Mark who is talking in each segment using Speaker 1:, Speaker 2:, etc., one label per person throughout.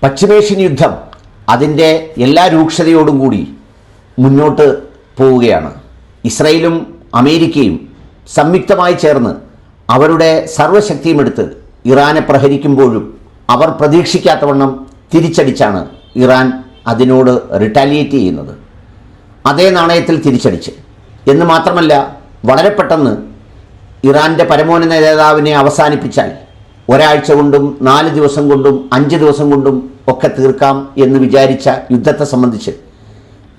Speaker 1: പശ്ചിമേഷ്യൻ യുദ്ധം അതിൻ്റെ എല്ലാ രൂക്ഷതയോടും കൂടി മുന്നോട്ട് പോവുകയാണ്. ഇസ്രയേലും അമേരിക്കയും സംയുക്തമായി ചേർന്ന് അവരുടെ സർവ്വശക്തിയുമെടുത്ത് ഇറാനെ പ്രഹരിക്കുമ്പോഴും അവർ പ്രതീക്ഷിക്കാത്തവണ്ണം തിരിച്ചടിച്ചാണ് ഇറാൻ അതിനോട് റിട്ടാലിയേറ്റ് ചെയ്യുന്നത്. അതേ നാണയത്തിൽ തിരിച്ചടിച്ച് എന്ന് മാത്രമല്ല, വളരെ പെട്ടെന്ന് ഇറാൻ്റെ പരമോന്നത നേതാവിനെ അവസാനിപ്പിച്ചാൽ ഒരാഴ്ച കൊണ്ടും 4 ദിവസം കൊണ്ടും 5 ദിവസം കൊണ്ടും ഒക്കെ തീർക്കാം എന്ന് വിചാരിച്ച യുദ്ധത്തെ സംബന്ധിച്ച്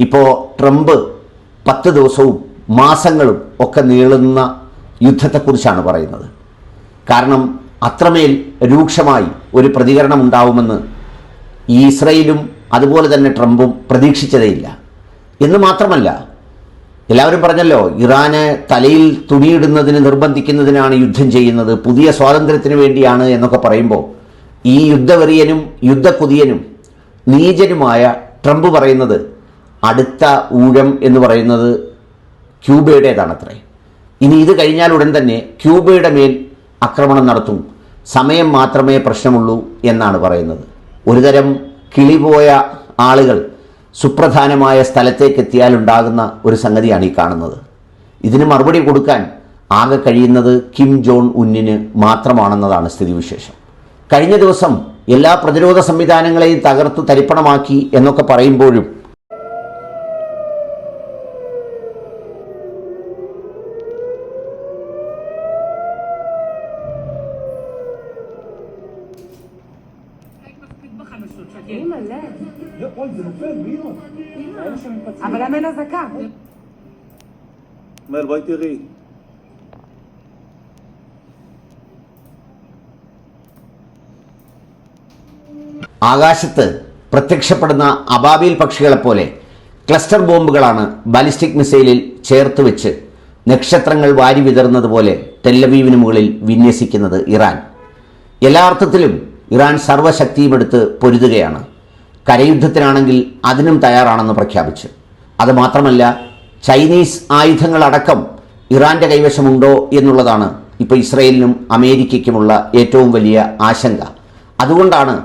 Speaker 1: ഇപ്പോൾ ട്രംപ് 10 ദിവസവും മാസങ്ങളും ഒക്കെ നീളുന്ന യുദ്ധത്തെക്കുറിച്ചാണ് പറയുന്നത്. കാരണം അത്രമേൽ രൂക്ഷമായി ഒരു പ്രതികരണം ഉണ്ടാവുമെന്ന് ഈ ഇസ്രയേലും അതുപോലെ തന്നെ ട്രംപും പ്രതീക്ഷിച്ചതേയില്ല. എന്ന് മാത്രമല്ല, എല്ലാവരും പറഞ്ഞല്ലോ, ഇറാന് തലയിൽ തുണിയിടുന്നതിന് നിർബന്ധിക്കുന്നതിനാണ് യുദ്ധം ചെയ്യുന്നത്, പുതിയ സ്വാതന്ത്ര്യത്തിന് വേണ്ടിയാണ് എന്നൊക്കെ പറയുമ്പോൾ ഈ യുദ്ധവെറിയനും യുദ്ധക്കുതിയനും നീചനുമായ ട്രംപ് പറയുന്നത് അടുത്ത ഊഴം എന്ന് പറയുന്നത് ക്യൂബയുടേതാണത്രേ. ഇനി ഇത് കഴിഞ്ഞാൽ ഉടൻ തന്നെ ക്യൂബയുടെ മേൽ ആക്രമണം നടത്തും, സമയം മാത്രമേ പ്രശ്നമുള്ളൂ എന്നാണ് പറയുന്നത്. ഒരുതരം കിളിപോയ ആളുകൾ സുപ്രധാനമായ സ്ഥലത്തേക്ക് എത്തിയാൽ ഉണ്ടാകുന്ന ഒരു സംഗതിയാണ് ഈ കാണുന്നത്. ഇതിന് മറുപടി കൊടുക്കാൻ ആകെ കഴിയുന്നത് കിം ജോങ് ഉന്നിന് മാത്രമാണെന്നതാണ് സ്ഥിതിവിശേഷം. കഴിഞ്ഞ ദിവസം എല്ലാ പ്രതിരോധ സംവിധാനങ്ങളെയും തകർത്തു തരിപ്പണമാക്കി എന്നൊക്കെ പറയുമ്പോഴും
Speaker 2: אבל למה אין אזעקה?
Speaker 3: מל, בואי תראי.
Speaker 1: ആകാശത്ത് പ്രത്യക്ഷപ്പെടുന്ന അബാബീൽ പക്ഷികളെപ്പോലെ ക്ലസ്റ്റർ ബോംബുകളാണ് ബാലിസ്റ്റിക് മിസൈലിൽ ചേർത്ത് വെച്ച് നക്ഷത്രങ്ങൾ വാരി വിതറുന്നതുപോലെ ടെല്ലവീവിന് മുകളിൽ വിന്യസിക്കുന്നത് ഇറാൻ. എല്ലാ അർത്ഥത്തിലും ഇറാൻ സർവ്വശക്തിയുമെടുത്ത് പൊരുതുകയാണ്. കരയുദ്ധത്തിനാണെങ്കിൽ അതിനും തയ്യാറാണെന്ന് പ്രഖ്യാപിച്ചു. അതുമാത്രമല്ല, ചൈനീസ് ആയുധങ്ങളടക്കം ഇറാൻ്റെ കൈവശമുണ്ടോ എന്നുള്ളതാണ് ഇപ്പോൾ ഇസ്രയേലിനും അമേരിക്കയ്ക്കുമുള്ള ഏറ്റവും വലിയ ആശങ്ക. അതുകൊണ്ടാണ്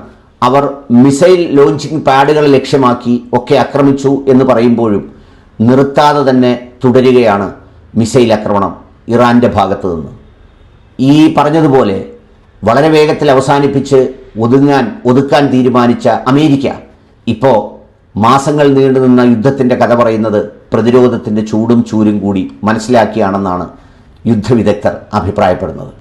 Speaker 1: അവർ മിസൈൽ ലോഞ്ചിങ് പാഡുകൾ ലക്ഷ്യമാക്കി ഒക്കെ ആക്രമിച്ചു എന്ന് പറയുമ്പോഴും നിർത്താതെ തന്നെ തുടരുകയാണ് മിസൈൽ ആക്രമണം ഇറാൻ്റെ ഭാഗത്തു നിന്ന്. ഈ പറഞ്ഞതുപോലെ വളരെ വേഗത്തിൽ അവസാനിപ്പിച്ച് ഒതുക്കാൻ തീരുമാനിച്ച അമേരിക്ക ഇപ്പോൾ മാസങ്ങൾ നീണ്ടുനിന്ന യുദ്ധത്തിൻ്റെ കഥ പറയുന്നത് പ്രതിരോധത്തിൻ്റെ ചൂടും ചൂരും കൂടി മനസ്സിലാക്കിയാണെന്നാണ് യുദ്ധവിദഗ്ധർ അഭിപ്രായപ്പെടുന്നത്.